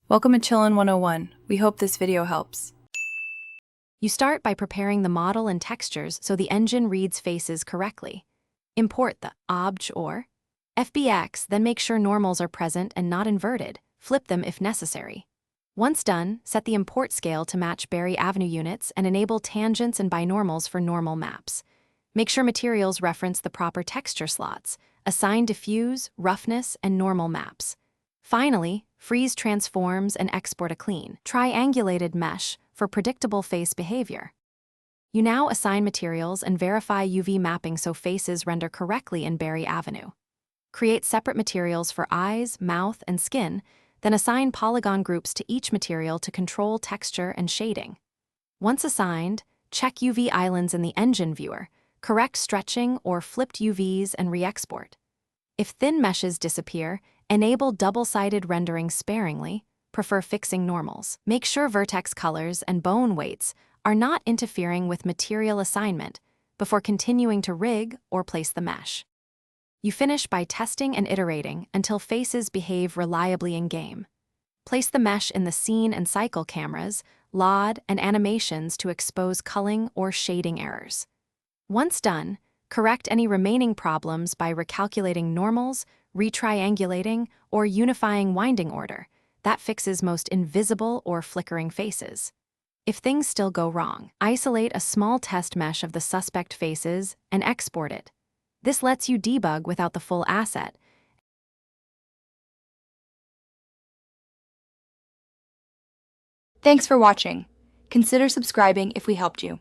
Welcome to Chillin' 101. We hope this video helps. You start by preparing the model and textures so the engine reads faces correctly. Import the obj or FBX, then make sure normals are present and not inverted. Flip them if necessary. Once done, set the import scale to match Berry Avenue units and enable tangents and binormals for normal maps. Make sure materials reference the proper texture slots. Assign diffuse, roughness, and normal maps. Finally, freeze transforms and export a clean, triangulated mesh for predictable face behavior. You now assign materials and verify UV mapping so faces render correctly in Berry Avenue. Create separate materials for eyes, mouth, and skin, then assign polygon groups to each material to control texture and shading. Once assigned, check UV islands in the engine viewer, correct stretching or flipped UVs and re-export. If thin meshes disappear, enable double-sided rendering sparingly, prefer fixing normals. Make sure vertex colors and bone weights are not interfering with material assignment before continuing to rig or place the mesh. You finish by testing and iterating until faces behave reliably in-game. Place the mesh in the scene and cycle cameras, LOD, and animations to expose culling or shading errors. Once done, correct any remaining problems by recalculating normals, retriangulating, or unifying winding order. That fixes most invisible or flickering faces. If things still go wrong, isolate a small test mesh of the suspect faces and export it. This lets you debug without the full asset. Thanks for watching. Consider subscribing if we helped you.